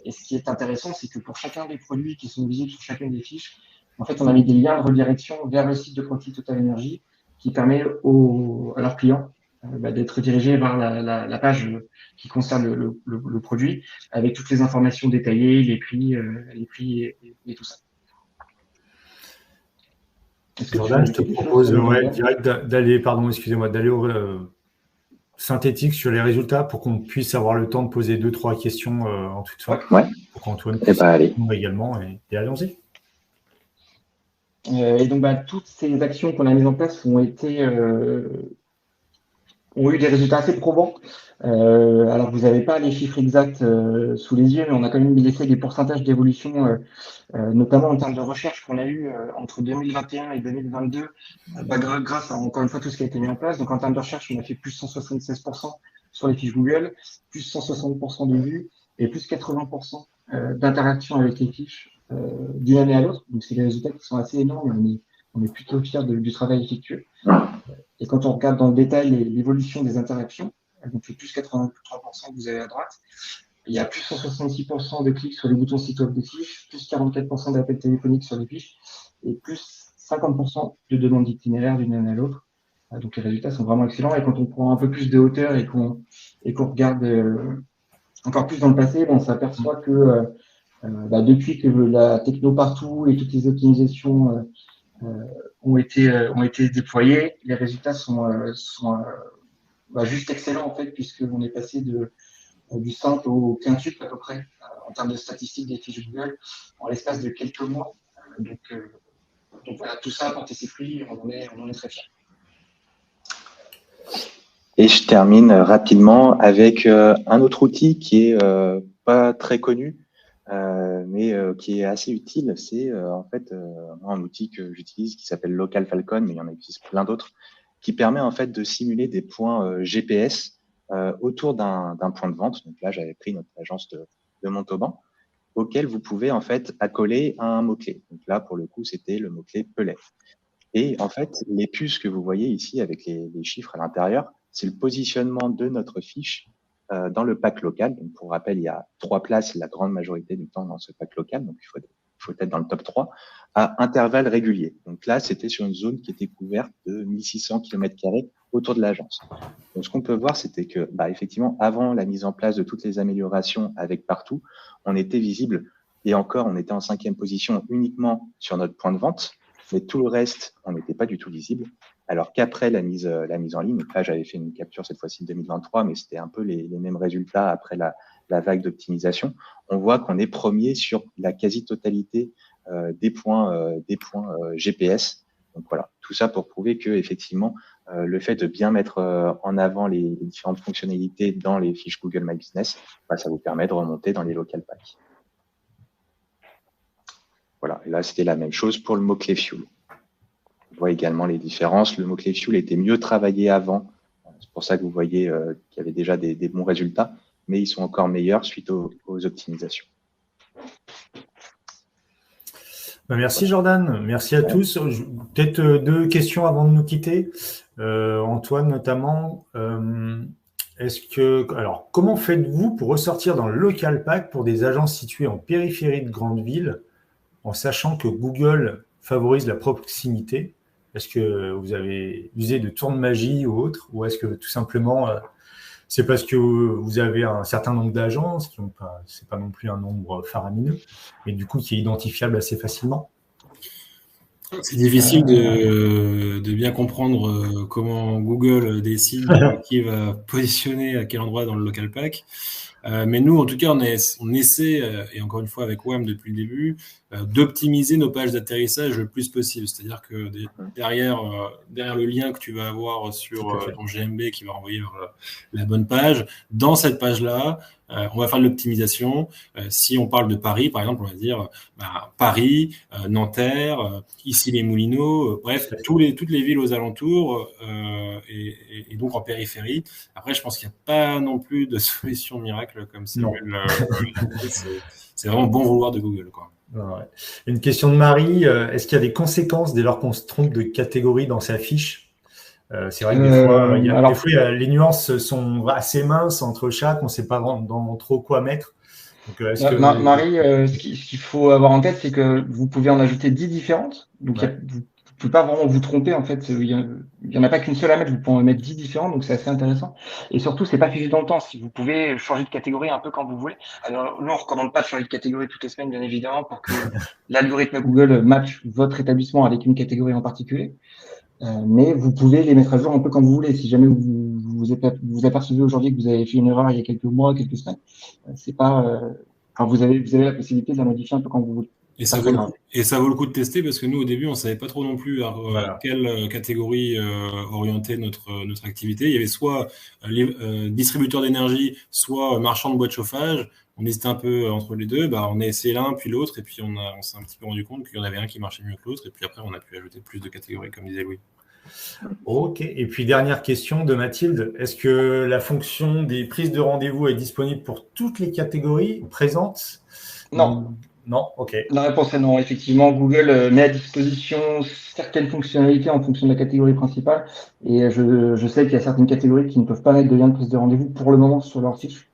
Et ce qui est intéressant, c'est que pour chacun des produits qui sont visibles sur chacune des fiches, en fait, on a mis des liens de redirection vers le site de Proxy Total Energy qui permet à leurs clients d'être dirigés vers la page qui concerne le produit avec toutes les informations détaillées, les prix et tout ça. Jordan, je te propose direct d'aller, d'aller au synthétique sur les résultats pour qu'on puisse avoir le temps de poser 2-3 questions en toute fin. Ouais. Pour qu'Antoine puisse répondre également. Et allons-y. Et donc, toutes ces actions qu'on a mises en place ont été ont eu des résultats assez probants. Alors, vous n'avez pas les chiffres exacts sous les yeux, mais on a quand même laissé des pourcentages d'évolution, notamment en termes de recherche qu'on a eu entre 2021 et 2022, grâce à, encore une fois, tout ce qui a été mis en place. Donc, en termes de recherche, on a fait plus 176% sur les fiches Google, plus 160% de vues et plus 80% d'interactions avec les fiches d'une année à l'autre. Donc, c'est des résultats qui sont assez énormes et on est plutôt fiers du travail effectué. Et quand on regarde dans le détail l'évolution des interactions, donc le plus 83% que vous avez à droite, il y a plus 166% de clics sur les boutons site-web des fiches, plus 44% d'appels téléphoniques sur les fiches et plus 50% de demandes d'itinéraire d'une année à l'autre. Donc les résultats sont vraiment excellents. Et quand on prend un peu plus de hauteur et qu'on regarde encore plus dans le passé, on s'aperçoit que depuis que la techno partout et toutes les optimisations ont été déployées, les résultats sont juste excellents en fait, puisqu'on est passé du simple au quintuple à peu près en termes de statistiques des fiches Google en l'espace de quelques mois. Donc voilà, tout ça a porté ses fruits, on en est très fiers. Et je termine rapidement avec un autre outil qui est pas très connu, mais qui est assez utile. C'est en fait un outil que j'utilise qui s'appelle Local Falcon, mais il y en existe plein d'autres, qui permet en fait de simuler des points GPS autour d'un point de vente. Donc là, j'avais pris notre agence de Montauban, auquel vous pouvez en fait accoler un mot-clé. Donc là, pour le coup, c'était le mot-clé Pellet. Et en fait, les puces que vous voyez ici avec les chiffres à l'intérieur, c'est le positionnement de notre fiche dans le pack local. Donc, pour rappel, il y a 3 places la grande majorité du temps dans ce pack local. Donc, il faut être dans le top 3 à intervalles réguliers. Donc là, c'était sur une zone qui était couverte de 1600 km² autour de l'agence. Donc, ce qu'on peut voir, c'était que, effectivement, avant la mise en place de toutes les améliorations avec partout, on était visible et encore, on était en 5e position uniquement sur notre point de vente. Mais tout le reste, on n'était pas du tout visible. Alors qu'après la mise en ligne, donc là, j'avais fait une capture cette fois-ci de 2023, mais c'était un peu les mêmes résultats après la vague d'optimisation. On voit qu'on est premier sur la quasi-totalité des points GPS. Donc voilà, tout ça pour prouver que effectivement, le fait de bien mettre en avant les différentes fonctionnalités dans les fiches Google My Business, ça vous permet de remonter dans les local packs. Voilà, et là, c'était la même chose pour le mot-clé Fuel. On voit également les différences. Le mot-clé Fuel était mieux travaillé avant. C'est pour ça que vous voyez qu'il y avait déjà des bons résultats, mais ils sont encore meilleurs suite aux optimisations. Merci Jordan, merci à tous. Peut-être 2 questions avant de nous quitter. Antoine notamment, alors, comment faites-vous pour ressortir dans le local pack pour des agences situées en périphérie de grandes villes, en sachant que Google favorise la proximité? Est-ce que vous avez usé de tours de magie ou autre, ou est-ce que tout simplement c'est parce que vous avez un certain nombre d'agences qui n'ont pas, c'est pas non plus un nombre faramineux, mais du coup qui est identifiable assez facilement? C'est difficile de bien comprendre comment Google décide qui va positionner à quel endroit dans le local pack. Mais nous, en tout cas, on essaie, et encore une fois avec WAM depuis le début, d'optimiser nos pages d'atterrissage le plus possible. C'est-à-dire que derrière le lien que tu vas avoir sur ton GMB qui va renvoyer vers la bonne page, dans cette page-là, on va faire de l'optimisation. Si on parle de Paris, par exemple, on va dire Paris, Nanterre, ici les Moulineaux, bref, toutes les villes aux alentours et donc en périphérie. Après, je pense qu'il n'y a pas non plus de solution miracle comme ça. C'est vraiment bon vouloir de Google, quoi. Ouais. Une question de Marie, est-ce qu'il y a des conséquences dès lors qu'on se trompe de catégorie dans sa fiche? C'est vrai que des fois, les nuances sont assez minces entre chaque, on ne sait pas dans trop quoi mettre. Donc, Marie, ce qu'il faut avoir en tête, c'est que vous pouvez en ajouter 10 différentes. Donc, vous ne pouvez pas vraiment vous tromper. En fait, il n'y en a pas qu'une seule à mettre. Vous pouvez en mettre 10 différentes. Donc, c'est assez intéressant. Et surtout, c'est pas figé dans le temps. Si vous pouvez changer de catégorie un peu quand vous voulez. Alors, nous, on ne recommande pas de changer de catégorie toutes les semaines, bien évidemment, pour que l'algorithme Google matche votre établissement avec une catégorie en particulier. Mais vous pouvez les mettre à jour un peu quand vous voulez. Si jamais vous apercevez aujourd'hui que vous avez fait une erreur il y a quelques mois, quelques semaines, c'est pas. Vous avez la possibilité de la modifier un peu quand vous voulez. Et ça vaut le coup de tester parce que nous, au début, on savait pas trop non plus à quelle catégorie orienter notre activité. Il y avait soit distributeur d'énergie, soit marchand de bois de chauffage. On hésitait un peu entre les deux. On a essayé l'un puis l'autre et puis on s'est un petit peu rendu compte qu'il y en avait un qui marchait mieux que l'autre. Et puis après, on a pu ajouter plus de catégories, comme disait Louis. Ok. Et puis, dernière question de Mathilde. Est-ce que la fonction des prises de rendez-vous est disponible pour toutes les catégories présentes? Non. Non, ok. La réponse est non. Effectivement, Google met à disposition certaines fonctionnalités en fonction de la catégorie principale. Et je sais qu'il y a certaines catégories qui ne peuvent pas mettre de lien de prise de rendez-vous pour le moment sur leur fiche.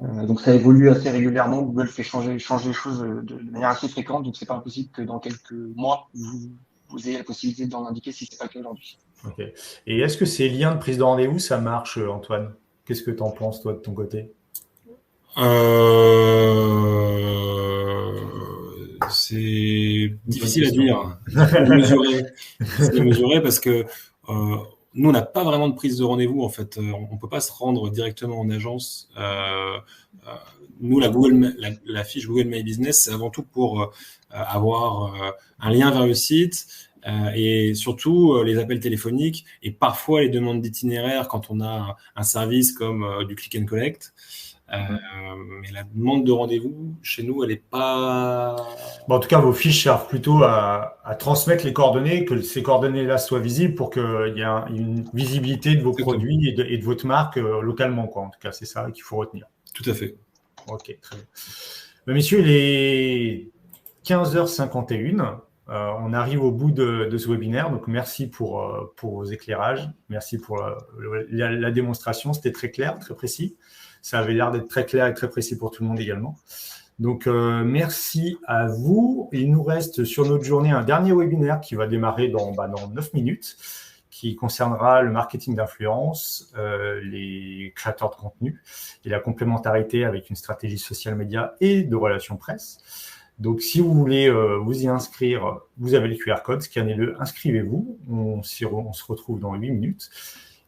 Donc ça évolue assez régulièrement. Google fait changer les choses de manière assez fréquente. Donc c'est pas impossible que dans quelques mois, vous ayez la possibilité d'en indiquer si c'est pas le cas aujourd'hui. Ok. Et est-ce que ces liens de prise de rendez-vous, ça marche, Antoine? Qu'est-ce que tu en penses, toi, de ton côté? C'est difficile à dire, c'est mesurer parce que nous, on n'a pas vraiment de prise de rendez-vous. En fait, on peut pas se rendre directement en agence. Nous, la fiche Google My Business, c'est avant tout pour avoir un lien vers le site et surtout les appels téléphoniques et parfois les demandes d'itinéraire quand on a un service comme du click and collect. Mais la demande de rendez-vous, chez nous, elle n'est pas... En tout cas, vos fiches servent plutôt à transmettre les coordonnées, que ces coordonnées-là soient visibles pour qu'il y ait une visibilité de vos produits et de votre marque localement, quoi. En tout cas, c'est ça qu'il faut retenir. Tout à fait. Ok, très bien. Messieurs, il est 15h51. On arrive au bout de ce webinaire. Donc, merci pour vos éclairages. Merci pour la démonstration. C'était très clair, très précis. Ça avait l'air d'être très clair et très précis pour tout le monde également. Donc, merci à vous. Il nous reste sur notre journée un dernier webinaire qui va démarrer dans 9 minutes, qui concernera le marketing d'influence, les créateurs de contenu et la complémentarité avec une stratégie social média et de relations presse. Donc, si vous voulez vous y inscrire, vous avez le QR code, scannez-le, inscrivez-vous. On se retrouve dans 8 minutes.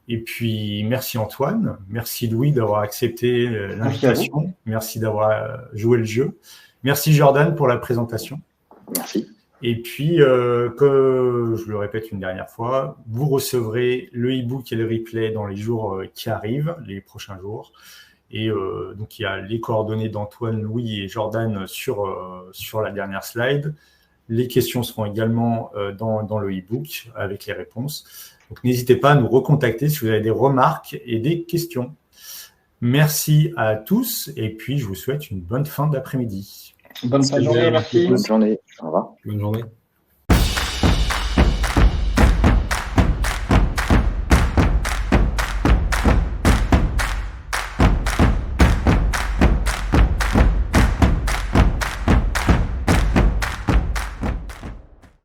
Et puis, merci Antoine, merci Louis d'avoir accepté l'invitation, merci d'avoir joué le jeu. Merci Jordan pour la présentation. Merci. Et puis, que je le répète une dernière fois, vous recevrez le e-book et le replay dans les jours qui arrivent, les prochains jours. Et donc, il y a les coordonnées d'Antoine, Louis et Jordan sur la dernière slide. Les questions seront également dans le e-book avec les réponses. Donc, n'hésitez pas à nous recontacter si vous avez des remarques et des questions. Merci à tous et puis je vous souhaite une bonne fin d'après-midi. Bonne fin de journée, merci. Bonne journée. Au revoir. Bonne journée.